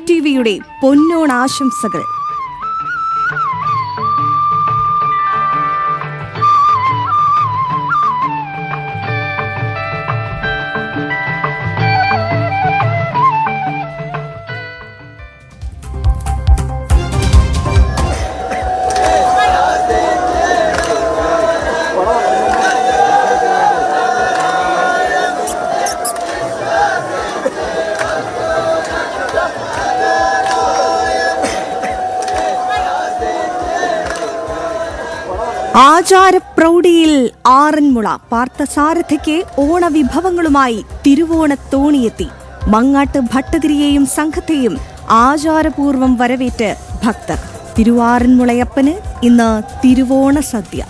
ടിവിയുടെ പൊന്നോണാശംസകൾ. ആചാരപ്രൗഢിയിൽ ആറന്മുള. പാർത്ഥസാരഥിക്ക് ഓണവിഭവങ്ങളുമായി തിരുവോണത്തോണിയെത്തി. മങ്ങാട്ട് ഭട്ടതിരിയെയും സംഘത്തെയും ആചാരപൂർവ്വം വരവേറ്റ് ഭക്തർ. തിരുവാറന്മുളയപ്പന് ഇന്ന് തിരുവോണ സദ്യ.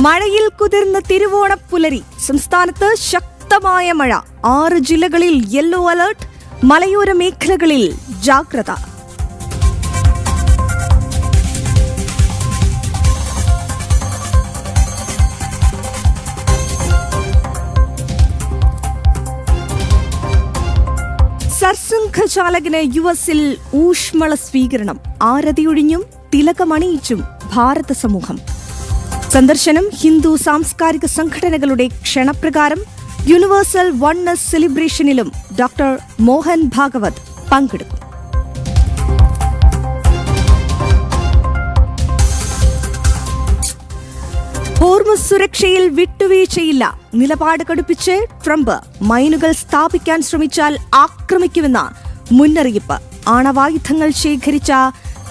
മഴയിൽ കുതിർന്ന തിരുവോണപ്പുലരി. സംസ്ഥാനത്ത് ശക്തമായ മഴ. 6 ജില്ലകളിൽ യെല്ലോ അലർട്ട്. മലയോര മേഖലകളിൽ ജാഗ്രത. സർസംഘചാലകന് യുഎസിൽ ഊഷ്മള സ്വീകരണം. ആരതിയൊഴിഞ്ഞും തിലകമണിയിച്ചും ഭാരത സമൂഹം. സന്ദർശനം ഹിന്ദു സാംസ്കാരിക സംഘടനകളുടെ ക്ഷണപ്രകാരം. യൂണിവേഴ്സൽ വൺനെസ് സെലിബ്രേഷനിലും ഡോക്ടർ മോഹൻ ഭാഗവത് പങ്കെടുക്കും. ഹോർമുസ് സുരക്ഷയിൽ വിട്ടുവീഴ്ചയില്ല. നിലപാട് കടുപ്പിച്ച് ട്രംപ്. മൈനുകൾ സ്ഥാപിക്കാൻ ശ്രമിച്ചാൽ ആക്രമിക്കുമെന്ന മുന്നറിയിപ്പ്. ആണവായുധങ്ങൾ ശേഖരിച്ച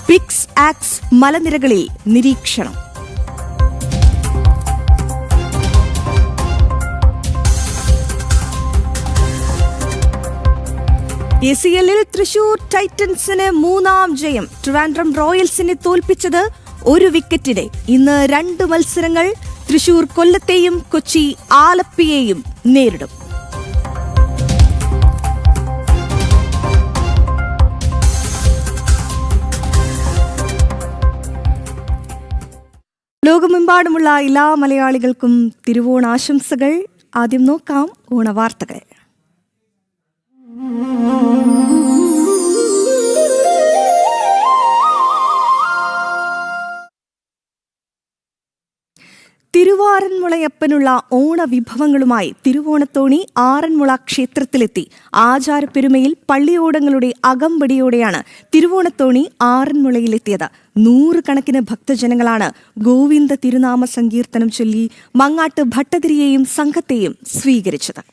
പിക്സ് ആക്സ് മലനിരകളിൽ നിരീക്ഷണം. എസിഎല്ലിൽ തൃശൂർ ടൈറ്റൻസിന് 3ാം ജയം. ട്രിവാൻഡ്രം റോയൽസിനെ തോൽപ്പിച്ചത് 1 വിക്കറ്റിന്. ഇന്ന് 2 മത്സരങ്ങൾ. തൃശൂർ കൊല്ലത്തെയും കൊച്ചി ആലപ്പിയെയും നേരിടും. ലോകമെമ്പാടുമുള്ള എല്ലാ മലയാളികൾക്കും തിരുവോണാശംസകൾ. ആദ്യം നോക്കാം ഓണവാർത്തകൾ. തിരുവാറന്മുളയപ്പനുള്ള ഓണവിഭവങ്ങളുമായി തിരുവോണത്തോണി ആറന്മുള ക്ഷേത്രത്തിലെത്തി. ആചാരപ്പെരുമയിൽ പള്ളിയോടങ്ങളുടെ അകമ്പടിയോടെയാണ് തിരുവോണത്തോണി ആറന്മുളയിലെത്തിയത്. 100 കണക്കിന് ഭക്തജനങ്ങളാണ് ഗോവിന്ദ തിരുനാമ സങ്കീർത്തനം ചൊല്ലി മങ്ങാട്ട് ഭട്ടതിരിയെയും സംഘത്തെയും സ്വീകരിച്ചത്.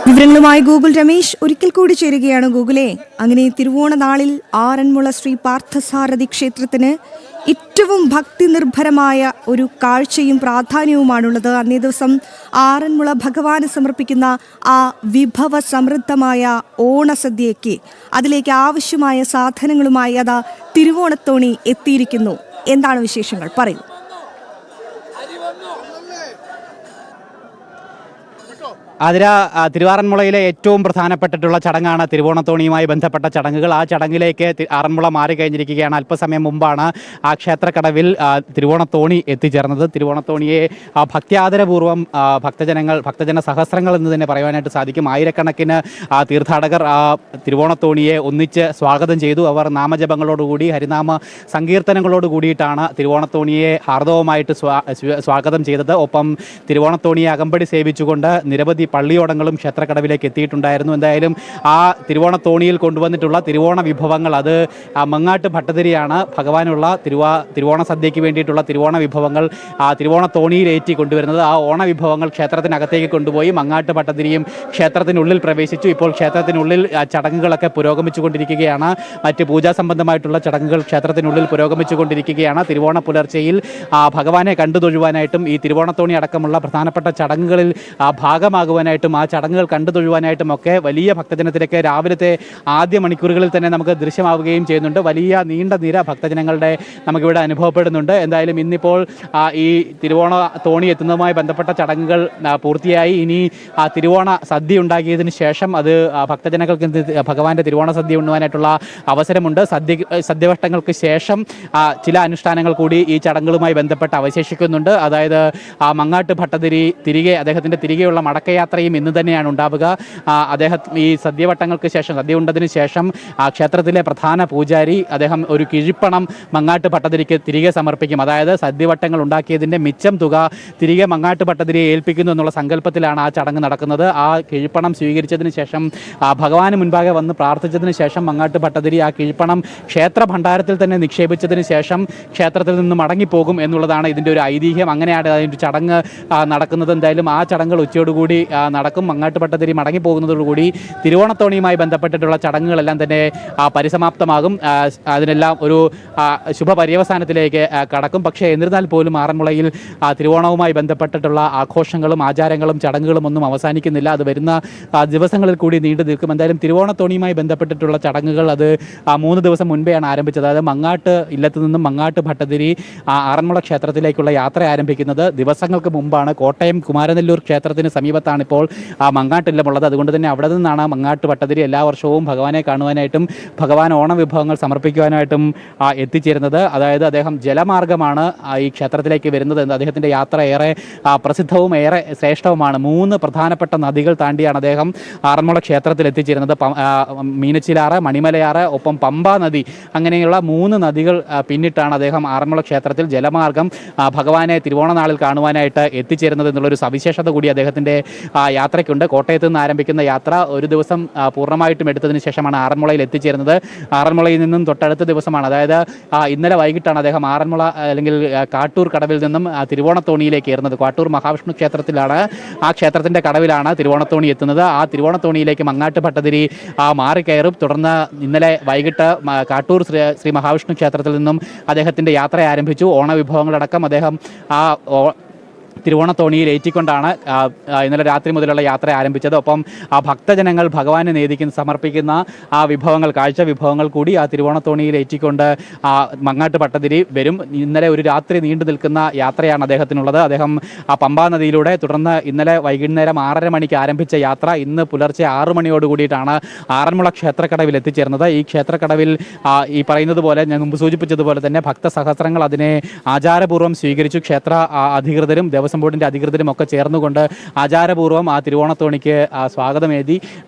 വിവരങ്ങളുമായി ഗൂഗിൾ രമേശ് ഒരിക്കൽ കൂടി ചേരുകയാണ്. ഗൂഗിളെ, അങ്ങനെ തിരുവോണ നാളിൽ ആറന്മുള ശ്രീ പാർത്ഥസാരഥി ക്ഷേത്രത്തിന് ഏറ്റവും ഭക്തി നിർഭരമായ ഒരു കാഴ്ചയും പ്രാധാന്യവുമാണുള്ളത്. അന്നേ ദിവസം ആറന്മുള ഭഗവാന് സമർപ്പിക്കുന്ന ആ വിഭവ സമൃദ്ധമായ ഓണസദ്യയ്ക്ക് അതിലേക്ക് ആവശ്യമായ സാധനങ്ങളുമായി അതാ തിരുവോണത്തോണി എത്തിയിരിക്കുന്നു. എന്താണ് വിശേഷങ്ങൾ? പറയൂ. അതിര തിരുവാറന്മുളയിലെ ഏറ്റവും പ്രധാനപ്പെട്ടിട്ടുള്ള ചടങ്ങാണ് തിരുവോണത്തോണിയുമായി ബന്ധപ്പെട്ട ചടങ്ങുകൾ. ആ ചടങ്ങിലേക്ക് ആറന്മുള മാറിക്കഴിഞ്ഞിരിക്കുകയാണ്. അല്പസമയം മുമ്പാണ് ആ ക്ഷേത്രക്കടവിൽ തിരുവോണത്തോണി എത്തിച്ചേർന്നത്. തിരുവോണത്തോണിയെ ഭക്ത്യാദരപൂർവ്വം ഭക്തജന സഹസ്രങ്ങൾ എന്ന് തന്നെ പറയുവാനായിട്ട് സാധിക്കും. ആയിരക്കണക്കിന് തീർത്ഥാടകർ തിരുവോണത്തോണിയെ ഒന്നിച്ച് സ്വാഗതം ചെയ്തു. അവർ നാമജപങ്ങളോടുകൂടി ഹരിനാമ സങ്കീർത്തനങ്ങളോട് കൂടിയിട്ടാണ് തിരുവോണത്തോണിയെ ഹാർദവമായിട്ട് സ്വാഗതം ചെയ്തത്. ഒപ്പം തിരുവോണത്തോണിയെ അകമ്പടി സേവിച്ചുകൊണ്ട് നിരവധി പള്ളിയോടങ്ങളും ക്ഷേത്രക്കടവിലേക്ക് എത്തിയിട്ടുണ്ടായിരുന്നു. എന്തായാലും ആ തിരുവോണത്തോണിയിൽ കൊണ്ടുവന്നിട്ടുള്ള തിരുവോണ വിഭവങ്ങൾ അത് മങ്ങാട്ട് ഭട്ടതിരിയാണ് ഭഗവാനുള്ള തിരുവോണ സദ്യയ്ക്ക് വേണ്ടിയിട്ടുള്ള തിരുവോണ വിഭവങ്ങൾ തിരുവോണത്തോണിയിലേറ്റി കൊണ്ടുവരുന്നത്. ആ ഓണവിഭവങ്ങൾ ക്ഷേത്രത്തിനകത്തേക്ക് കൊണ്ടുപോയി മങ്ങാട്ട് ഭട്ടതിരിയും ക്ഷേത്രത്തിനുള്ളിൽ പ്രവേശിച്ചു. ഇപ്പോൾ ക്ഷേത്രത്തിനുള്ളിൽ ചടങ്ങുകളൊക്കെ പുരോഗമിച്ചുകൊണ്ടിരിക്കുകയാണ്. മറ്റ് പൂജാ സംബന്ധമായിട്ടുള്ള ചടങ്ങുകൾ ക്ഷേത്രത്തിനുള്ളിൽ പുരോഗമിച്ചുകൊണ്ടിരിക്കുകയാണ്. തിരുവോണ പുലർച്ചയിൽ ഭഗവാനെ കണ്ടു തൊഴുവാനായിട്ടും ഈ തിരുവോണത്തോണി അടക്കമുള്ള പ്രധാനപ്പെട്ട ചടങ്ങുകളിൽ ഭാഗമാകുവാനായിട്ടും ആ ചടങ്ങുകൾ കണ്ടു തൊഴുവാനായിട്ടും ഒക്കെ വലിയ ഭക്തജനത്തിലേക്ക് രാവിലത്തെ ആദ്യ മണിക്കൂറുകളിൽ തന്നെ നമുക്ക് ദൃശ്യമാവുകയും ചെയ്യുന്നുണ്ട്. വലിയ നീണ്ട നിര ഭക്തജനങ്ങളുടെ നമുക്കിവിടെ അനുഭവപ്പെടുന്നുണ്ട്. എന്തായാലും ഇന്നിപ്പോൾ ഈ തിരുവോണ തോണി എത്തുന്നതുമായി ബന്ധപ്പെട്ട ചടങ്ങുകൾ പൂർത്തിയായി. ഇനി തിരുവോണ സദ്യ ഉണ്ടാക്കിയതിന് ശേഷം അത് ഭക്തജനങ്ങൾക്ക് ഭഗവാന്റെ തിരുവോണ സദ്യ ഉണ്ണുവാനായിട്ടുള്ള അവസരമുണ്ട്. സദ്യവട്ടങ്ങൾക്ക് ശേഷം ചില അനുഷ്ഠാനങ്ങൾ കൂടി ഈ ചടങ്ങുകളുമായി ബന്ധപ്പെട്ട് അവശേഷിക്കുന്നുണ്ട്. അതായത് മങ്ങാട്ട് ഭട്ടതിരി അദ്ദേഹത്തിൻ്റെ തിരികെയുള്ള മടക്കയാത്രയും ഇന്ന് തന്നെയാണ് ഉണ്ടാവുക. അദ്ദേഹം ഈ സദ്യവട്ടങ്ങൾക്ക് ശേഷം സദ്യ ഉണ്ടതിന് ശേഷം ക്ഷേത്രത്തിലെ പ്രധാന പൂജാരി അദ്ദേഹം ഒരു കിഴിപ്പണം മങ്ങാട്ട് ഭട്ടതിരിക്ക് തിരികെ സമർപ്പിക്കും. അതായത് സദ്യവട്ടങ്ങൾ ഉണ്ടാക്കിയതിൻ്റെ മിച്ചം തുക തിരികെ മങ്ങാട്ട് ഭട്ടതിരിയെ ഏൽപ്പിക്കുന്നു എന്നുള്ള സങ്കല്പത്തിലാണ് ആ ചടങ്ങ് നടക്കുന്നത്. ആ കിഴിപ്പണം സ്വീകരിച്ചതിന് ശേഷം ഭഗവാന് മുൻപാകെ വന്ന് പ്രാർത്ഥിച്ചതിന് ശേഷം മങ്ങാട്ട് ഭട്ടതിരി ആ കിഴിപ്പണം ക്ഷേത്ര ഭണ്ഡാരത്തിൽ തന്നെ നിക്ഷേപിച്ചതിന് ശേഷം ക്ഷേത്രത്തിൽ നിന്ന് മടങ്ങിപ്പോകും എന്നുള്ളതാണ് ഇതിൻ്റെ ഒരു ഐതിഹ്യം. അങ്ങനെയാണ് അതിൻ്റെ ചടങ്ങ് നടക്കുന്നത്. എന്തായാലും ആ ചടങ്ങുകൾ ഉച്ചയോടുകൂടി നടക്കും. മങ്ങാട്ട് ഭട്ടതിരി മടങ്ങിപ്പോകുന്നതോടുകൂടി തിരുവോണത്തോണിയുമായി ബന്ധപ്പെട്ടിട്ടുള്ള ചടങ്ങുകളെല്ലാം തന്നെ പരിസമാപ്തമാകും. അതിനെല്ലാം ഒരു ശുഭപര്യവസാനത്തിലേക്ക് കടക്കും. പക്ഷേ എന്നിരുന്നാൽ പോലും ആറന്മുളയിൽ തിരുവോണവുമായി ബന്ധപ്പെട്ടിട്ടുള്ള ആഘോഷങ്ങളും ആചാരങ്ങളും ചടങ്ങുകളും ഒന്നും അവസാനിക്കുന്നില്ല. അത് വരുന്ന ദിവസങ്ങളിൽ കൂടി നീണ്ടു നിൽക്കും. എന്തായാലും തിരുവോണത്തോണിയുമായി ബന്ധപ്പെട്ടിട്ടുള്ള ചടങ്ങുകൾ അത് 3 ദിവസം മുൻപെയാണ് ആരംഭിച്ചത്. അതായത് മങ്ങാട്ട് ഇല്ലത്ത് നിന്നും മങ്ങാട്ട് ഭട്ടതിരി ആറന്മുള ക്ഷേത്രത്തിലേക്കുള്ള യാത്ര ആരംഭിക്കുന്നത് ദിവസങ്ങൾക്ക് മുമ്പാണ്. കോട്ടയം കുമാരനെല്ലൂർ ക്ഷേത്രത്തിന് സമീപത്താണ് ഇപ്പോൾ മങ്ങാട്ടില്ലമുള്ളത്. അതുകൊണ്ട് തന്നെ അവിടെ നിന്നാണ് മങ്ങാട്ട് ഭട്ടതിരി എല്ലാ വർഷവും ഭഗവാനെ കാണുവാനായിട്ടും ഭഗവാൻ ഓണവിഭവങ്ങൾ സമർപ്പിക്കുവാനായിട്ടും എത്തിച്ചേരുന്നത്. അതായത് അദ്ദേഹം ജലമാർഗമാണ് ഈ ക്ഷേത്രത്തിലേക്ക് വരുന്നത്. അദ്ദേഹത്തിൻ്റെ യാത്ര ഏറെ പ്രസിദ്ധവും ഏറെ ശ്രേഷ്ഠവുമാണ്. 3 പ്രധാനപ്പെട്ട നദികൾ താണ്ടിയാണ് അദ്ദേഹം ആറന്മുള ക്ഷേത്രത്തിൽ എത്തിച്ചേരുന്നത്. മീനച്ചിലാറ്, മണിമലയാറ്, ഒപ്പം പമ്പ നദി, അങ്ങനെയുള്ള 3 നദികൾ പിന്നിട്ടാണ് അദ്ദേഹം ആറന്മുള ക്ഷേത്രത്തിൽ ജലമാർഗം ഭഗവാനെ തിരുവോണ നാളിൽ കാണുവാനായിട്ട് എത്തിച്ചേരുന്നത് എന്നുള്ളൊരു സവിശേഷത കൂടി അദ്ദേഹത്തിൻ്റെ യാത്രയ്ക്കുണ്ട്. കോട്ടയത്ത് നിന്ന് ആരംഭിക്കുന്ന യാത്ര ഒരു ദിവസം പൂർണ്ണമായിട്ടും എടുത്തതിന് ശേഷമാണ് ആറന്മുളയിൽ എത്തിച്ചേരുന്നത്. ആറന്മുളയിൽ നിന്നും തൊട്ടടുത്ത ദിവസമാണ്, അതായത് ഇന്നലെ വൈകിട്ടാണ് അദ്ദേഹം ആറന്മുള അല്ലെങ്കിൽ കാട്ടൂർ കടവിൽ നിന്നും തിരുവോണത്തോണിയിലേക്ക് കയറുന്നത്. കാട്ടൂർ മഹാവിഷ്ണു ക്ഷേത്രത്തിലാണ്, ആ ക്ഷേത്രത്തിൻ്റെ കടവിലാണ് തിരുവോണത്തോണി എത്തുന്നത്. ആ തിരുവോണത്തോണിയിലേക്ക് മങ്ങാട്ട് ഭട്ടതിരി മാറിക്കയറും. തുടർന്ന് ഇന്നലെ വൈകിട്ട് കാട്ടൂർ ശ്രീ മഹാവിഷ്ണു ക്ഷേത്രത്തിൽ നിന്നും അദ്ദേഹത്തിൻ്റെ യാത്ര ആരംഭിച്ചു. ഓണവിഭവങ്ങളടക്കം അദ്ദേഹം തിരുവോണത്തോണിയിൽ ഏറ്റിക്കൊണ്ടാണ് ഇന്നലെ രാത്രി മുതലുള്ള യാത്ര ആരംഭിച്ചത്. ഒപ്പം ഭക്തജനങ്ങൾ ഭഗവാന് സമർപ്പിക്കുന്ന വിഭവങ്ങൾ, കാഴ്ച വിഭവങ്ങൾ കൂടി ആ തിരുവോണത്തോണിയിൽ ഏറ്റിക്കൊണ്ട് മങ്ങാട്ട് ഭട്ടതിരി വരും. ഇന്നലെ ഒരു രാത്രി നീണ്ടു നിൽക്കുന്ന യാത്രയാണ് അദ്ദേഹത്തിനുള്ളത്. അദ്ദേഹം പമ്പാ നദിയിലൂടെ തുടർന്ന് ഇന്നലെ വൈകുന്നേരം 6:30 മണിക്ക് ആരംഭിച്ച യാത്ര ഇന്ന് പുലർച്ചെ 6 മണിയോട് കൂടിയിട്ടാണ് ആറന്മുള ക്ഷേത്രക്കടവിൽ എത്തിച്ചേർന്നത്. ഈ ക്ഷേത്രക്കടവിൽ ഈ പറയുന്നത് പോലെ ഞാൻ മുമ്പ് സൂചിപ്പിച്ചതുപോലെ തന്നെ ഭക്തസഹസ്രങ്ങൾ അതിനെ ആചാരപൂർവ്വം സ്വീകരിച്ചു. ക്ഷേത്ര അധികൃതരും ദേവസ്വം ബോർഡിൻ്റെ അധികൃതരും ഒക്കെ ചേർന്നുകൊണ്ട് ആചാരപൂർവ്വം ആ തിരുവോണത്തോണിക്ക് സ്വാഗതമേതി.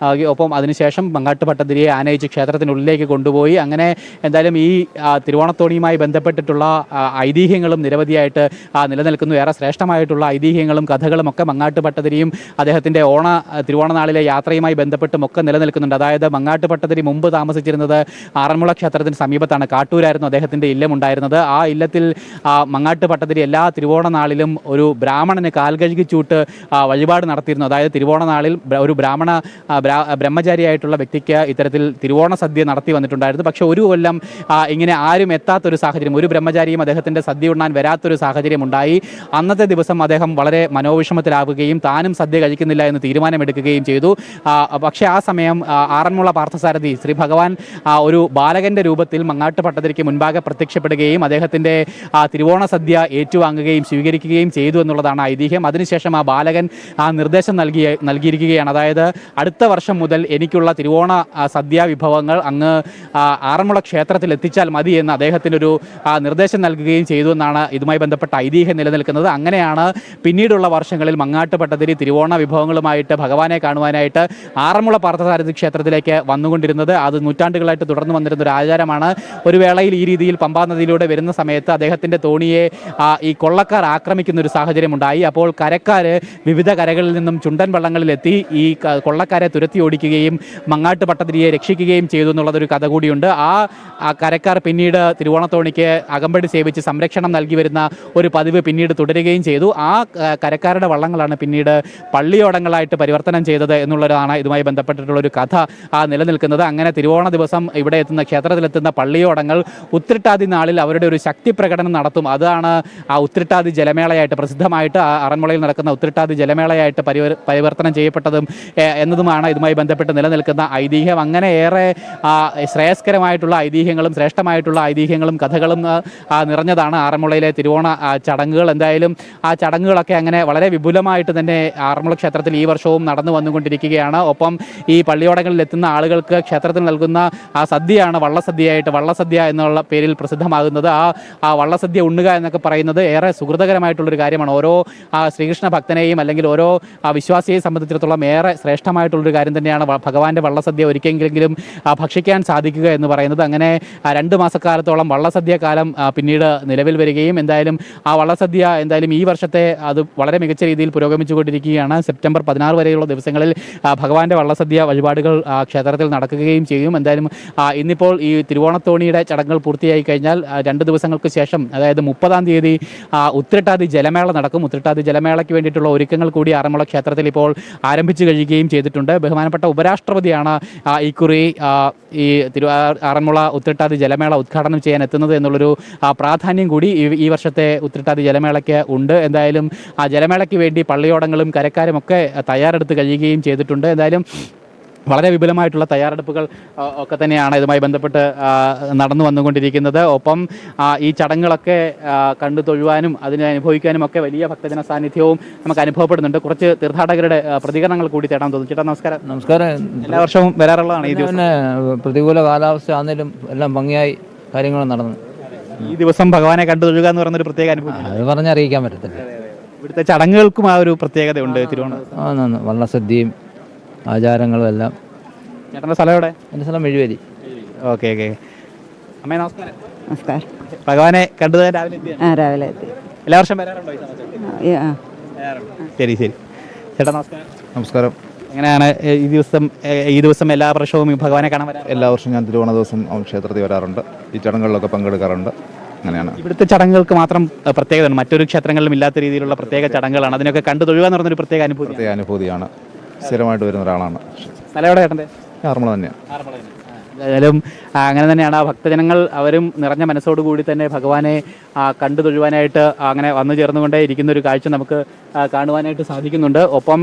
ഒപ്പം അതിനുശേഷം മങ്ങാട്ട് ഭട്ടതിരിയെ ആനയിച്ച് ക്ഷേത്രത്തിനുള്ളിലേക്ക് കൊണ്ടുപോയി. അങ്ങനെ എന്തായാലും ഈ തിരുവോണത്തോണിയുമായി ബന്ധപ്പെട്ടിട്ടുള്ള ഐതിഹ്യങ്ങളും നിരവധിയായിട്ട് നിലനിൽക്കുന്നു. ഏറെ ശ്രേഷ്ഠമായിട്ടുള്ള ഐതിഹ്യങ്ങളും കഥകളും ഒക്കെ മങ്ങാട്ട് ഭട്ടതിരിയും അദ്ദേഹത്തിൻ്റെ തിരുവോണ നാളിലെ യാത്രയുമായി ബന്ധപ്പെട്ടും ഒക്കെ നിലനിൽക്കുന്നുണ്ട്. അതായത് മങ്ങാട്ട് ഭട്ടതിരി മുമ്പ് താമസിച്ചിരുന്നത് ആറന്മുള ക്ഷേത്രത്തിന് സമീപത്താണ്. കാട്ടൂരായിരുന്നു അദ്ദേഹത്തിൻ്റെ ഇല്ലമുണ്ടായിരുന്നത്. ആ ഇല്ലത്തിൽ മങ്ങാട്ട് ഭട്ടതിരി എല്ലാ തിരുവോണ നാളിലും ഒരു ബ്രാഹ്മണന് കാൽകഴുകിച്ചൂട്ട് വഴിപാട് നടത്തിയിരുന്നു. അതായത് തിരുവോണ നാളിൽ ഒരു ബ്രഹ്മചാരിയായിട്ടുള്ള വ്യക്തിക്ക് ഇത്തരത്തിൽ തിരുവോണ സദ്യ നടത്തി വന്നിട്ടുണ്ടായിരുന്നു. പക്ഷേ ഒരു കൊല്ലം ഇങ്ങനെ ആരും എത്താത്തൊരു സാഹചര്യം, ഒരു ബ്രഹ്മചാരിയും അദ്ദേഹത്തിൻ്റെ സദ്യ ഉണ്ണാൻ വരാത്തൊരു സാഹചര്യം ഉണ്ടായി. അന്നത്തെ ദിവസം അദ്ദേഹം വളരെ മനോവിഷമത്തിലാവുകയും താനും സദ്യ കഴിക്കുന്നില്ല എന്ന് തീരുമാനമെടുക്കുകയും ചെയ്തു. പക്ഷേ ആ സമയം ആറന്മുള പാർത്ഥസാരഥി ശ്രീ ഭഗവാൻ ഒരു ബാലകൻ്റെ രൂപത്തിൽ മങ്ങാട്ട് ഭട്ടതിരിക്ക് മുൻപാകെ പ്രത്യക്ഷപ്പെടുകയും അദ്ദേഹത്തിൻ്റെ തിരുവോണ സദ്യ ഏറ്റുവാങ്ങുകയും സ്വീകരിക്കുകയും ചെയ്തു എന്നുള്ളതാണ് ഐതിഹ്യം. അതിനുശേഷം ആ ബാലകൻ നിർദ്ദേശം നൽകിയിരിക്കുകയാണ്. അതായത് അടുത്ത വർഷം മുതൽ എനിക്കുള്ള തിരുവോണ സദ്യ വിഭവങ്ങൾ അങ്ങ് ആറന്മുള ക്ഷേത്രത്തിൽ എത്തിച്ചാൽ മതി എന്ന് അദ്ദേഹത്തിനൊരു നിർദ്ദേശം നൽകുകയും ചെയ്തു എന്നാണ് ഇതുമായി ബന്ധപ്പെട്ട ഐതിഹ്യം നിലനിൽക്കുന്നത്. അങ്ങനെയാണ് പിന്നീടുള്ള വർഷങ്ങളിൽ മങ്ങാട്ട് ഭട്ടതിരി തിരുവോണ വിഭവങ്ങളുമായിട്ട് ഭഗവാനെ കാണുവാനായിട്ട് ആറന്മുള പാർത്ഥസാരഥി ക്ഷേത്രത്തിലേക്ക് വന്നുകൊണ്ടിരുന്നത്. അത് നൂറ്റാണ്ടുകളായിട്ട് തുടർന്ന് വന്നിരുന്ന ഒരു ആചാരമാണ്. ഒരു വേളയിൽ ഈ രീതിയിൽ പമ്പാ നദിയിലൂടെ വരുന്ന സമയത്ത് അദ്ദേഹത്തിൻ്റെ തോണിയെ ഈ കൊള്ളക്കാർ ആക്രമിക്കുന്ന ഒരു സാഹചര്യം ഉണ്ടായി. അപ്പോൾ കരക്കാർ വിവിധ കരകളിൽ നിന്നും ചുണ്ടൻ വള്ളങ്ങളിലെത്തി ഈ കൊള്ളക്കാരെ തുരത്തി ഓടിക്കുകയും മങ്ങാട്ട് ഭട്ടതിരിയെ രക്ഷിക്കുകയും ചെയ്തു എന്നുള്ളതൊരു കഥ കൂടിയുണ്ട്. ആ കരക്കാർ പിന്നീട് തിരുവോണത്തോണിക്ക് അകമ്പടി സേവിച്ച് സംരക്ഷണം നൽകി വരുന്ന ഒരു പതിവ് പിന്നീട് തുടരുകയും ചെയ്തു. ആ കരക്കാരുടെ വള്ളങ്ങളാണ് പിന്നീട് പള്ളിയോടങ്ങളായിട്ട് പരിവർത്തനം ചെയ്തത് എന്നുള്ളതാണ് ഇതുമായി ബന്ധപ്പെട്ടിട്ടുള്ളൊരു കഥ നിലനിൽക്കുന്നത്. അങ്ങനെ തിരുവോണ ദിവസം ഇവിടെ എത്തുന്ന ക്ഷേത്രത്തിലെത്തുന്ന പള്ളിയോടങ്ങൾ ഉത്രട്ടാതി നാളിൽ അവരുടെ ഒരു ശക്തി പ്രകടനം നടത്തും. അതാണ് ആ ഉത്രട്ടാതി ജലമേളയായിട്ട്, പ്രസിദ്ധ പ്രസിദ്ധമായിട്ട് ആറന്മുളയിൽ നടക്കുന്ന ഉത്രട്ടാതി ജലമേളയായിട്ട് പരിവർത്തനം ചെയ്യപ്പെട്ടതും എന്നതുമാണ് ഇതുമായി ബന്ധപ്പെട്ട് നിലനിൽക്കുന്ന ഐതിഹ്യം. അങ്ങനെ ഏറെ ശ്രേയസ്കരമായിട്ടുള്ള ഐതിഹ്യങ്ങളും ശ്രേഷ്ഠമായിട്ടുള്ള ഐതിഹ്യങ്ങളും കഥകളും നിറഞ്ഞതാണ് ആറന്മുളയിലെ തിരുവോണ ചടങ്ങുകൾ. എന്തായാലും ആ ചടങ്ങുകളൊക്കെ അങ്ങനെ വളരെ വിപുലമായിട്ട് തന്നെ ആറന്മുള ക്ഷേത്രത്തിൽ ഈ വർഷവും നടന്നു വന്നുകൊണ്ടിരിക്കുകയാണ്. ഒപ്പം ഈ പള്ളിയോടങ്ങളിൽ എത്തുന്ന ആളുകൾക്ക് ക്ഷേത്രത്തിൽ നൽകുന്ന ആ സദ്യയാണ് വള്ളസദ്യയായിട്ട് വള്ളസദ്യ എന്നുള്ള പേരിൽ പ്രസിദ്ധമാകുന്നത്. ആ വള്ളസദ്യ ഉണ്ണുക എന്നൊക്കെ പറയുന്നത് ഏറെ സുഹൃതകരമായിട്ടുള്ളൊരു കാര്യമാണ്. ഓരോ ശ്രീകൃഷ്ണ ഭക്തനെയും അല്ലെങ്കിൽ ഓരോ വിശ്വാസിയെ സംബന്ധിച്ചിടത്തോളം ഏറെ ശ്രേഷ്ഠമായിട്ടുള്ളൊരു കാര്യം തന്നെയാണ് ഭഗവാന്റെ വള്ളസദ്യ ഒരിക്കലെങ്കിലും ഭക്ഷിക്കാൻ സാധിക്കുക എന്ന് പറയുന്നത്. അങ്ങനെ 2 മാസക്കാലത്തോളം വള്ളസദ്യ കാലം പിന്നീട് നിലവിൽ വരികയും എന്തായാലും ആ വള്ളസദ്യ എന്തായാലും ഈ വർഷത്തെ അത് വളരെ മികച്ച രീതിയിൽ പുരോഗമിച്ചുകൊണ്ടിരിക്കുകയാണ്. സെപ്റ്റംബർ 16 വരെയുള്ള ദിവസങ്ങളിൽ ഭഗവാന്റെ വള്ളസദ്യ വഴിപാടുകൾ ക്ഷേത്രത്തിൽ നടക്കുകയും ചെയ്യും. എന്തായാലും ഇന്നിപ്പോൾ ഈ തിരുവോണത്തോണിയുടെ ചടങ്ങുകൾ പൂർത്തിയായി കഴിഞ്ഞാൽ 2 ദിവസങ്ങൾക്ക് ശേഷം അതായത് 30-ാം തീയതി ഉത്രട്ടാതി ജലമേള നടക്കും. ഉത്രട്ടാതി ജലമേളയ്ക്ക് വേണ്ടിയിട്ടുള്ള ഒരുക്കങ്ങൾ കൂടി ആറന്മുള ക്ഷേത്രത്തിൽ ഇപ്പോൾ ആരംഭിച്ചു കഴിയുകയും ചെയ്തിട്ടുണ്ട്. ബഹുമാനപ്പെട്ട ഉപരാഷ്ട്രപതിയാണ് ഇക്കുറി ഈ ആറന്മുള ഉത്രട്ടാതി ജലമേള ഉദ്ഘാടനം ചെയ്യാൻ എത്തുന്നത് എന്നുള്ളൊരു പ്രാധാന്യം കൂടി ഈ വർഷത്തെ ഉത്രട്ടാതി ജലമേളയ്ക്ക് ഉണ്ട്. എന്തായാലും ആ ജലമേളയ്ക്ക് വേണ്ടി പള്ളിയോടങ്ങളും കരക്കാരും ഒക്കെ തയ്യാറെടുത്ത് കഴിയുകയും ചെയ്തിട്ടുണ്ട്. എന്തായാലും വളരെ വിപുലമായിട്ടുള്ള തയ്യാറെടുപ്പുകൾ ഒക്കെ തന്നെയാണ് ഇതുമായി ബന്ധപ്പെട്ട് നടന്നു വന്നുകൊണ്ടിരിക്കുന്നത്. ഒപ്പം ഈ ചടങ്ങുകളൊക്കെ കണ്ടു തൊഴുവാനും അതിനെ അനുഭവിക്കാനും ഒക്കെ വലിയ ഭക്തജന സാന്നിധ്യവും നമുക്ക് അനുഭവപ്പെടുന്നുണ്ട്. കുറച്ച് തീർത്ഥാടകരുടെ പ്രതികരണങ്ങൾ കൂടി തേടാൻ തോന്നുന്നു. ചേട്ടാ നമസ്കാരം. നമസ്കാരം. എല്ലാ വർഷവും വരാറുള്ളതാണ് ഈ ദിവസം. പ്രതികൂല കാലാവസ്ഥ ആണെങ്കിലും എല്ലാം ഭംഗിയായി കാര്യങ്ങൾ നടന്നു. ഈ ദിവസം ഭഗവാനെ കണ്ടു തൊഴുക എന്ന് പറയുന്നൊരു പ്രത്യേക അനുഭവം അത് പറഞ്ഞറിയിക്കാൻ പറ്റത്തില്ല. ഇവിടുത്തെ ചടങ്ങുകൾക്കും ആ ഒരു പ്രത്യേകതയുണ്ട്. തിരുവോണം വള്ളസദ്യയും ആചാരങ്ങളും എല്ലാം. ചേട്ടൻ്റെ സ്ഥലം എവിടെ? എൻ്റെ സ്ഥലം മെഴുവേലി. Okay okay. അമ്മേ നമസ്കാരം. നമസ്കാരം. ഭഗവാനെ കണ്ടത് രാവിലെ എത്തി? രാവിലെ എത്തി. എല്ലാ വർഷം വരാറുണ്ടോ? ശരി ശരി. ചേട്ടാ നമസ്കാരം. നമസ്കാരം. എങ്ങനെയാണ് ഈ ദിവസം എല്ലാ വർഷവും ഭഗവാനെ കാണാൻ വരാറ്? എല്ലാ വർഷവും ഞാൻ തിരുവോണ ദിവസം ക്ഷേത്രത്തിൽ വരാറുണ്ട്. ഈ ചടങ്ങുകളിലൊക്കെ പങ്കെടുക്കാറുണ്ട്. അങ്ങനെയാണ്. ഇവിടുത്തെ ചടങ്ങുകൾക്ക് മാത്രം പ്രത്യേകതയാണ്, മറ്റൊരു ക്ഷേത്രങ്ങളിലും ഇല്ലാത്ത രീതിയിലുള്ള പ്രത്യേക ചടങ്ങുകളാണ്. അതിനൊക്കെ കണ്ടു തൊഴുക എന്ന് പറഞ്ഞൊരു പ്രത്യേക അനുഭൂതിയാണ്. സ്ഥിരമായിട്ട് വരുന്ന ഒരാളാണ്. സ്ഥലം എവിടെ ചേട്ടൻ്റെ? ആറന്മുള തന്നെയാണ്. എന്തായാലും അങ്ങനെ തന്നെയാണ് ആ ഭക്തജനങ്ങൾ അവരും നിറഞ്ഞ മനസ്സോടുകൂടി തന്നെ ഭഗവാനെ കണ്ടു തൊഴുവാനായിട്ട് അങ്ങനെ വന്നു ചേർന്നുകൊണ്ടേ ഇരിക്കുന്ന ഒരു കാഴ്ച നമുക്ക് കാണുവാനായിട്ട് സാധിക്കുന്നുണ്ട്. ഒപ്പം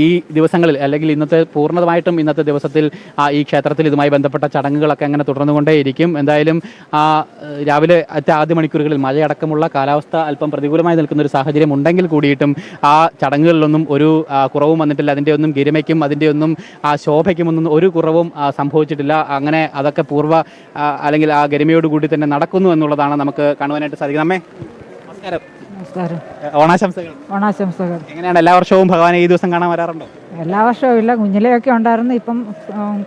ഈ ദിവസങ്ങളിൽ അല്ലെങ്കിൽ പൂർണ്ണമായിട്ടും ഇന്നത്തെ ദിവസത്തിൽ ഈ ക്ഷേത്രത്തിൽ ഇതുമായി ബന്ധപ്പെട്ട ചടങ്ങുകളൊക്കെ അങ്ങനെ തുടർന്നുകൊണ്ടേയിരിക്കും. എന്തായാലും രാവിലെ ആദ്യ മണിക്കൂറുകളിൽ മഴയടക്കമുള്ള കാലാവസ്ഥ അല്പം പ്രതികൂലമായി നിൽക്കുന്ന ഒരു സാഹചര്യം ഉണ്ടെങ്കിൽ കൂടിയിട്ടും ആ ചടങ്ങുകളിലൊന്നും ഒരു കുറവും വന്നിട്ടില്ല. അതിൻ്റെ ഒന്നും ഗരിമയ്ക്കും അതിൻ്റെ ഒന്നും ശോഭയ്ക്കും ഒന്നും ഒരു കുറവും സംഭവിച്ചിട്ടില്ല. അങ്ങനെ അതൊക്കെ അല്ലെങ്കിൽ ആ ഗരിമയോടുകൂടി തന്നെ നടക്കുന്നു എന്നുള്ളതാണ് നമുക്ക് കാണുവാനായിട്ട് സാധിക്കുന്നത്. അമ്മേ നമസ്കാരം. നമസ്കാരം. ഓണാശംസകൾ. ഓണാശംസകൾ. എങ്ങനെയാണ് എല്ലാ വർഷവും ഭഗവാനെ ഈ ദിവസം കാണാൻ വരാറുണ്ടോ? എല്ലാ വർഷവും ഇല്ല, കുഞ്ഞിലെയൊക്കെ ഉണ്ടായിരുന്നു. ഇപ്പം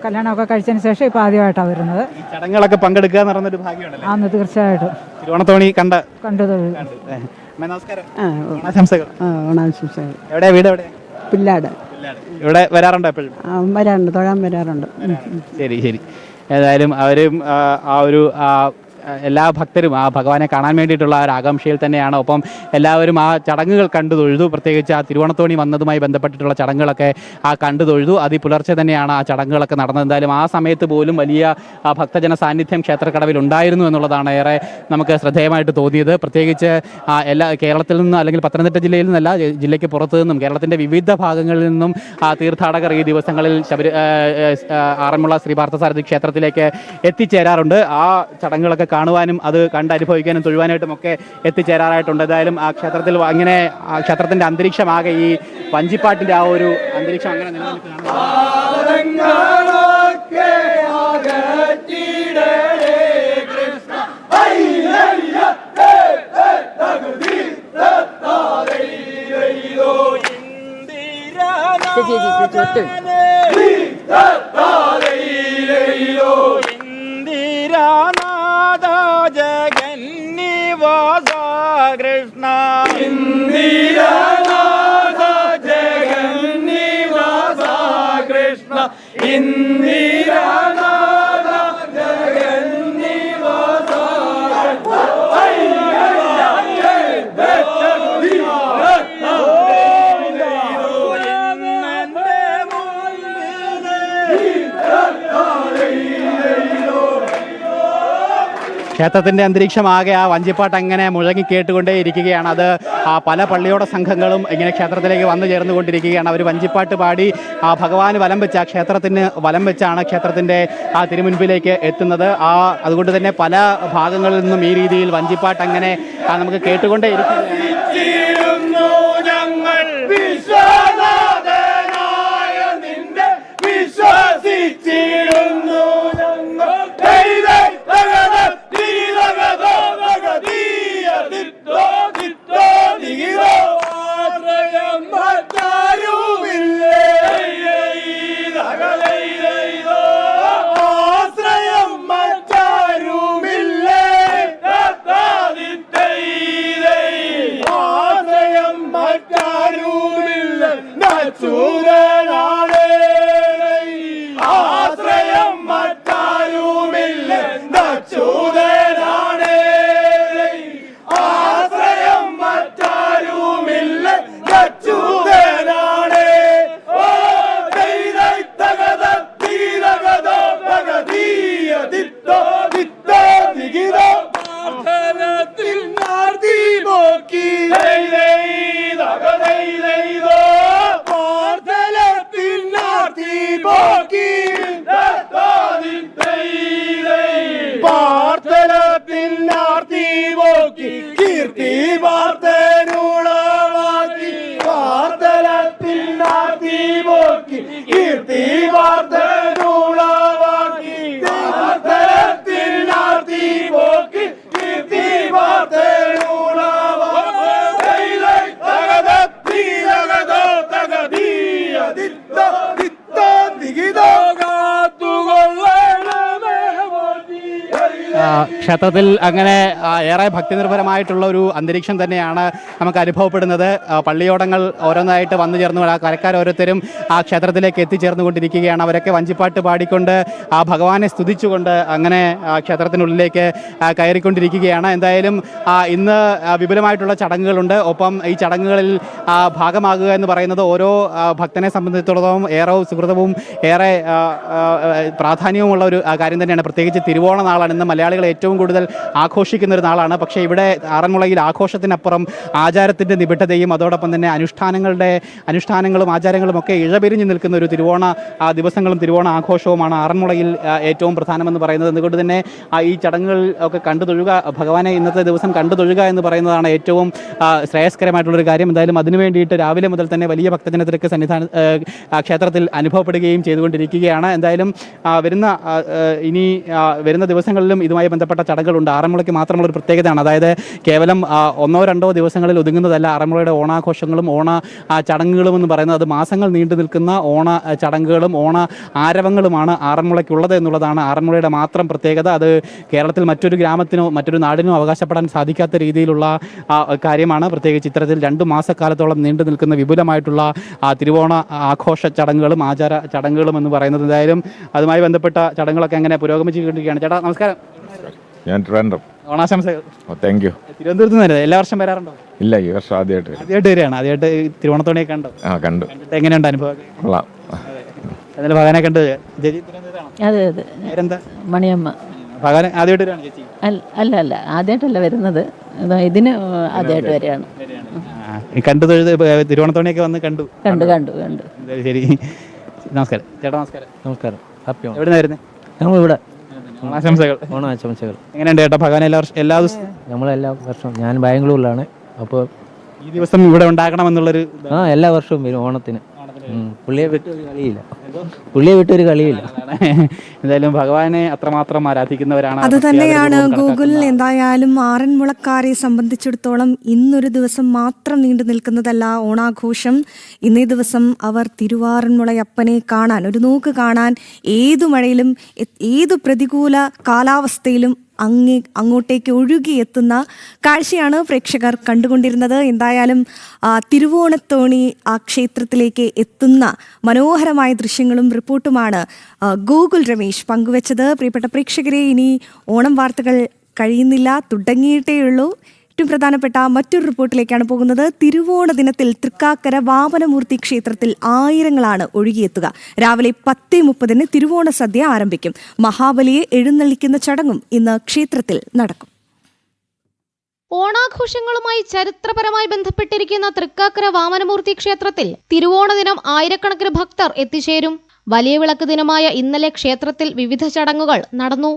കല്യാണമൊക്കെ കഴിച്ചതിന് ശേഷം ഇപ്പം ആദ്യമായിട്ടാണ് വരുന്നത്. ചടങ്ങുകളൊക്കെ പങ്കെടുക്കുക എന്ന് പറയുന്നൊരു ഭാഗ്യമാണല്ലോ. ആന്ന്, തീർച്ചയായിട്ടും. തിരുവോണത്തോണി കണ്ടു തൊഴിൽ. നമസ്കാരം. ഓണാശംസകൾ. ഓണാശംസകൾ. എവിടെയാ വീട്? എവിടെ? പില്ലാട്. ഇവിടെ വരാറുണ്ടോ എപ്പോഴും? വരാറുണ്ട്, തൊഴാൻ വരാറുണ്ട്. ശരി ശരി. ഏതായാലും അവരും ആ ഒരു എല്ലാ ഭക്തരും ആ ഭഗവാനെ കാണാൻ വേണ്ടിയിട്ടുള്ള ഒരു ആകാംക്ഷയിൽ തന്നെയാണ്. ഒപ്പം എല്ലാവരും ആ ചടങ്ങുകൾ കണ്ടു തൊഴുതു. പ്രത്യേകിച്ച് ആ തിരുവോണത്തോണി വന്നതുമായി ബന്ധപ്പെട്ടിട്ടുള്ള ചടങ്ങുകളൊക്കെ കണ്ടു തൊഴുതു. പുലർച്ചെ തന്നെയാണ് ആ ചടങ്ങുകളൊക്കെ നടന്നത്. എന്തായാലും ആ സമയത്ത് പോലും വലിയ ഭക്തജന സാന്നിധ്യം ക്ഷേത്രക്കടവിൽ ഉണ്ടായിരുന്നു എന്നുള്ളതാണ് ഏറെ നമുക്ക് ശ്രദ്ധേയമായിട്ട് തോന്നിയത്. പ്രത്യേകിച്ച് കേരളത്തിൽ നിന്ന് അല്ലെങ്കിൽ പത്തനംതിട്ട ജില്ലയിൽ നിന്നല്ല, ജില്ലയ്ക്ക് പുറത്തു നിന്നും കേരളത്തിൻ്റെ വിവിധ ഭാഗങ്ങളിൽ നിന്നും തീർത്ഥാടകർ ഈ ദിവസങ്ങളിൽ ആറന്മുള ശ്രീ പാർത്ഥസാരഥി ക്ഷേത്രത്തിലേക്ക് എത്തിച്ചേരാറുണ്ട്. ആ ചടങ്ങുകളൊക്കെ കാണുവാനും അത് കണ്ടനുഭവിക്കാനും തൊഴുവാനായിട്ടും ഒക്കെ എത്തിച്ചേരാറായിട്ടുണ്ട്. ഏതായാലും ആ ക്ഷേത്രത്തിൽ അങ്ങനെ ആ ക്ഷേത്രത്തിന്റെ അന്തരീക്ഷം ആകെ ഈ വഞ്ചിപ്പാട്ടിന്റെ ആ ഒരു അന്തരീക്ഷം അങ്ങനെ നിലനിൽക്കുകയാണ്. ജഗന്നിവാസ കൃഷ്ണ ഇന്ദിരാനാഥ ജഗന്നിവാസ കൃഷ്ണ ഇന്ദിരാനാഥ ജഗന്നിവാസ ക്ഷേത്രത്തിൻ്റെ അന്തരീക്ഷമാകെ ആ വഞ്ചിപ്പാട്ട് അങ്ങനെ മുഴങ്ങി കേട്ടുകൊണ്ടേ ഇരിക്കുകയാണ്. അത് പല പള്ളിയോട സംഘങ്ങളും ഇങ്ങനെ ക്ഷേത്രത്തിലേക്ക് വന്നു ചേർന്നുകൊണ്ടിരിക്കുകയാണ്. അവർ വഞ്ചിപ്പാട്ട് പാടി ഭഗവാന് വലം വെച്ച് ആ ക്ഷേത്രത്തിന് വലം വെച്ചാണ് ക്ഷേത്രത്തിൻ്റെ ആ തിരുമുൻപിലേക്ക് എത്തുന്നത്. അതുകൊണ്ട് തന്നെ പല ഭാഗങ്ങളിൽ നിന്നും ഈ രീതിയിൽ വഞ്ചിപ്പാട്ട് അങ്ങനെ നമുക്ക് കേട്ടുകൊണ്ടേ ഇരിക്കുകയാണ്. ക്ഷേത്രത്തിൽ അങ്ങനെ ഏറെ ഭക്തിനിർഭരമായിട്ടുള്ള ഒരു അന്തരീക്ഷം തന്നെയാണ് നമുക്ക് അനുഭവപ്പെടുന്നത്. പള്ളിയോടങ്ങൾ ഓരോന്നായിട്ട് വന്നു ചേർന്നു, ആ കരക്കാർ ഓരോരുത്തരും ആ ക്ഷേത്രത്തിലേക്ക് എത്തിച്ചേർന്നുകൊണ്ടിരിക്കുകയാണ്. അവരൊക്കെ വഞ്ചിപ്പാട്ട് പാടിക്കൊണ്ട് ആ ഭഗവാനെ സ്തുതിച്ചുകൊണ്ട് അങ്ങനെ ക്ഷേത്രത്തിനുള്ളിലേക്ക് കയറിക്കൊണ്ടിരിക്കുകയാണ്. എന്തായാലും ഇന്ന് വിപുലമായിട്ടുള്ള ചടങ്ങുകളുണ്ട്. ഒപ്പം ഈ ചടങ്ങുകളിൽ ഭാഗമാകുക എന്ന് പറയുന്നത് ഓരോ ഭക്തനെ സംബന്ധിച്ചിടത്തോളം ഏറെ സുഹൃതവും ഏറെ പ്രാധാന്യവുമുള്ള ഒരു കാര്യം തന്നെയാണ്. പ്രത്യേകിച്ച് തിരുവോണ നാളാണ് ഇന്ന് മലയാളികൾ ഏറ്റവും കൂടുതൽ ആഘോഷിക്കുന്ന ഒരു നാളാണ്. പക്ഷേ ഇവിടെ ആറന്മുളയിൽ ആഘോഷത്തിനപ്പുറം ആചാരത്തിൻ്റെ നിബിഡതയും അതോടൊപ്പം തന്നെ അനുഷ്ഠാനങ്ങളും ആചാരങ്ങളും ഒക്കെ ഇഴപിരിഞ്ഞു നിൽക്കുന്ന ഒരു തിരുവോണ ദിവസങ്ങളും തിരുവോണ ആഘോഷവുമാണ് ആറന്മുളയിൽ ഏറ്റവും പ്രധാനമെന്ന് പറയുന്നത്. അതുകൊണ്ട് തന്നെ ഈ ചടങ്ങുകൾ ഒക്കെ കണ്ടു തൊഴുക, ഭഗവാനെ ഇന്നത്തെ ദിവസം കണ്ടു തൊഴുക എന്ന് പറയുന്നതാണ് ഏറ്റവും ശ്രേയസ്കരമായിട്ടുള്ളൊരു കാര്യം. എന്തായാലും അതിനു വേണ്ടിയിട്ട് രാവിലെ മുതൽ തന്നെ വലിയ ഭക്തജനത്തിരക്ക് ക്ഷേത്രത്തിൽ അനുഭവപ്പെടുകയും ചെയ്തുകൊണ്ടിരിക്കുകയാണ്. എന്തായാലും വരുന്ന ദിവസങ്ങളിലും ഇതുമായി ബന്ധപ്പെട്ട ചടങ്ങുകളുണ്ട്. ആറന്മുളയ്ക്ക് മാത്രമുള്ള ഒരു പ്രത്യേകതയാണ്. അതായത് കേവലം 1-2 ദിവസങ്ങളിൽ ഒതുങ്ങുന്നതല്ല ആറന്മുളയുടെ ഓണാഘോഷങ്ങളും ചടങ്ങുകളും എന്ന് പറയുന്നത്. അത് മാസങ്ങൾ നീണ്ടു നിൽക്കുന്ന ഓണ ചടങ്ങുകളും ഓണ ആരവങ്ങളുമാണ് ആറന്മുളയ്ക്കുള്ളത് എന്നുള്ളതാണ് ആറന്മുളയുടെ മാത്രം പ്രത്യേകത. അത് കേരളത്തിൽ മറ്റൊരു ഗ്രാമത്തിനോ മറ്റൊരു നാടിനോ അവകാശപ്പെടാൻ സാധിക്കാത്ത രീതിയിലുള്ള കാര്യമാണ്. പ്രത്യേകിച്ച് ഇത്തരത്തിൽ 2 മാസക്കാലത്തോളം നീണ്ടു നിൽക്കുന്ന വിപുലമായിട്ടുള്ള തിരുവോണ ആഘോഷ ചടങ്ങുകളും ആചാര ചടങ്ങുകളും എന്ന് പറയുന്നത്. എന്തായാലും അതുമായി ബന്ധപ്പെട്ട ചടങ്ങുകളൊക്കെ അങ്ങനെ പുരോഗമിച്ചുകൊണ്ടിരിക്കുകയാണ്. ചേട്ടാ നമസ്കാരം. ഞാൻ ട്രിവാൻഡ്രം. ഓണാശംസകൾ. Thank you. തിരുവനന്തപുരത്ത് നിന്ന് എല്ലാ വർഷം വരാറുണ്ടോ? ഇല്ല, ഈ വർഷം ആദ്യമായിട്ട് വരികയാണ്. ആദ്യമായിട്ട് തിരുവോണത്തോണിയൊക്കെ കണ്ടോ? കണ്ടു. എങ്ങനെയുണ്ട് അനുഭവം? കൊള്ളാം. എന്നാലും ഭഗവാനെ കണ്ടു. ചേച്ചി തിരുവനന്തപുരത്താണോ? അതെ അതെ. പേരെന്താ? മണിയമ്മ. ഭഗവാൻ ആദ്യമായിട്ട് വരികയാണ് ചേച്ചി? അല്ല ആദ്യമായിട്ടല്ല വരുന്നത്, ഇതിന് ആദ്യമായിട്ട് വരികയാണ്. കണ്ടു തൊഴുത് തിരുവോണത്തോണിയൊക്കെ വന്ന് കണ്ടു. ശരി, നമസ്കാരം ചേട്ടാ. നമസ്കാരം. ഹാപ്പി ഓണം. എവിടെ നിന്നായിരുന്നു? ഞങ്ങളിവിടെ. ഓണാശംസകൾ. എങ്ങനെയുണ്ട് ചേട്ടാ ഭഗവാൻ എല്ലാ ദിവസവും? നമ്മളെല്ലാ വർഷവും, ഞാൻ ബാംഗ്ലൂരിലാണ്. അപ്പോൾ ഈ ദിവസം ഇവിടെ ഉണ്ടാക്കണമെന്നുള്ളൊരു എല്ലാ വർഷവും വരും ഓണത്തിന്. പുള്ളിയെ വിട്ടൊരു കളിയില്ല. എന്തായാലും ഭഗവാനെ അത്രമാത്രം ആരാധിക്കുന്നവരാണ്. അത് തന്നെയാണ് ഗൂഗിൾ. എന്തായാലും ആറന്മുളക്കാരെ സംബന്ധിച്ചിടത്തോളം ഇന്നൊരു ദിവസം മാത്രം നീണ്ടു നിൽക്കുന്നതല്ല ഓണാഘോഷം. ഇന്നേ ദിവസം അവർ തിരുവാറന്മുളയപ്പനെ കാണാൻ, ഒരു നോക്ക് കാണാൻ, ഏതു മഴയിലും ഏതു പ്രതികൂല കാലാവസ്ഥയിലും അങ്ങോട്ടേക്ക് ഒഴുകിയെത്തുന്ന കാഴ്ചയാണ് പ്രേക്ഷകർ കണ്ടുകൊണ്ടിരുന്നത്. എന്തായാലും തിരുവോണത്തോണി ആ ക്ഷേത്രത്തിലേക്ക് എത്തുന്ന മനോഹരമായ ദൃശ്യങ്ങളും റിപ്പോർട്ടുമാണ് ഗൂഗിൾ രമേശ് പങ്കുവച്ചത്. പ്രിയപ്പെട്ട പ്രേക്ഷകരെ, ഇനി ഓണം വാർത്തകൾ കഴിയുന്നില്ല, തുടങ്ങിയിട്ടേയുള്ളൂ. ഏറ്റവും പ്രധാനപ്പെട്ട മറ്റൊരു റിപ്പോർട്ടിലേക്കാണ് പോകുന്നത്. തിരുവോണ ദിനത്തിൽ തൃക്കാക്കര വാമനമൂർത്തി ക്ഷേത്രത്തിൽ ആയിരങ്ങളാണ് ഒഴുകിയെത്തുക. രാവിലെ 10:30 തിരുവോണ സദ്യ ആരംഭിക്കും. മഹാബലിയെ എഴുന്നള്ളിക്കുന്ന ചടങ്ങും ഇന്ന് ക്ഷേത്രത്തിൽ നടക്കും. ഓണാഘോഷങ്ങളുമായി ചരിത്രപരമായി ബന്ധപ്പെട്ടിരിക്കുന്ന തൃക്കാക്കര വാമനമൂർത്തി ക്ഷേത്രത്തിൽ തിരുവോണ ദിനം ആയിരക്കണക്കിന് ഭക്തർ എത്തിച്ചേരും. വലിയ വിളക്ക് ദിനമായ ഇന്നലെ ക്ഷേത്രത്തിൽ വിവിധ ചടങ്ങുകൾ നടന്നു.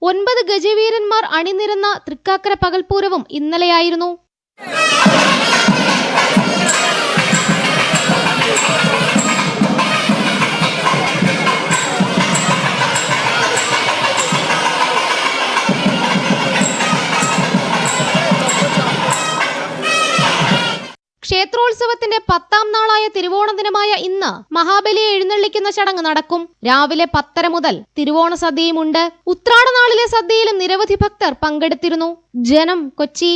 ഒൻപത് ഗജവീരന്മാർ അണിനിരന്ന തൃക്കാക്കര പകൽപൂരവും ഇന്നലെയായിരുന്നു. ക്ഷേത്രോത്സവത്തിന്റെ 10ാം നാളായ തിരുവോണ ദിനമായ ഇന്ന് മഹാബലിയെ എഴുന്നള്ളിക്കുന്ന ചടങ്ങ് നടക്കും. രാവിലെ 10:30 മുതൽ തിരുവോണ സദ്യയുമുണ്ട്. ഉത്രാടനാളിലെ സദ്യയിലും നിരവധി ഭക്തർ പങ്കെടുത്തിരുന്നു. ജനം, കൊച്ചി.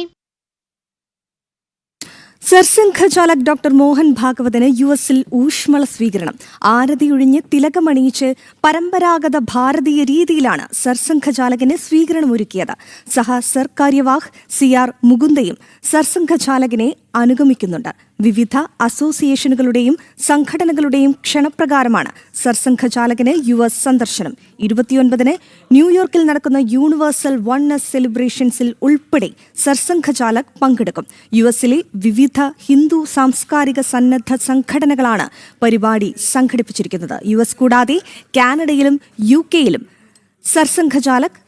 സർസംഘചാലക് ഡോക്ടർ മോഹൻ ഭാഗവതന് യുഎസിൽ ഊഷ്മള സ്വീകരണം. ആരതിയൊഴിഞ്ഞ് തിലകമണിയിച്ച് പരമ്പരാഗത ഭാരതീയ രീതിയിലാണ് സർസംഘചാലകന് സ്വീകരണമൊരുക്കിയത്. സഹസർകാര്യവാഹ് CR മുകുന്ദയും സർസംഘചാലകനെ അനുഗമിക്കുന്നുണ്ട്. വിവിധ അസോസിയേഷനുകളുടെയും സംഘടനകളുടെയും ക്ഷണപ്രകാരമാണ് സർസംഘചാലകന് US സന്ദർശനം. 29 ന്യൂയോർക്കിൽ നടക്കുന്ന യൂണിവേഴ്സൽ വൺനെസ് സെലിബ്രേഷൻസിൽ ഉൾപ്പെടെ സർസംഘചാലക് പങ്കെടുക്കും. യുഎസിലെ വിവിധ ഹിന്ദു സാംസ്കാരിക സന്നദ്ധ സംഘടനകളാണ് പരിപാടി സംഘടിപ്പിച്ചിരിക്കുന്നത്. US കൂടാതെ കാനഡയിലും UK യിലും സർസംഘചാലക്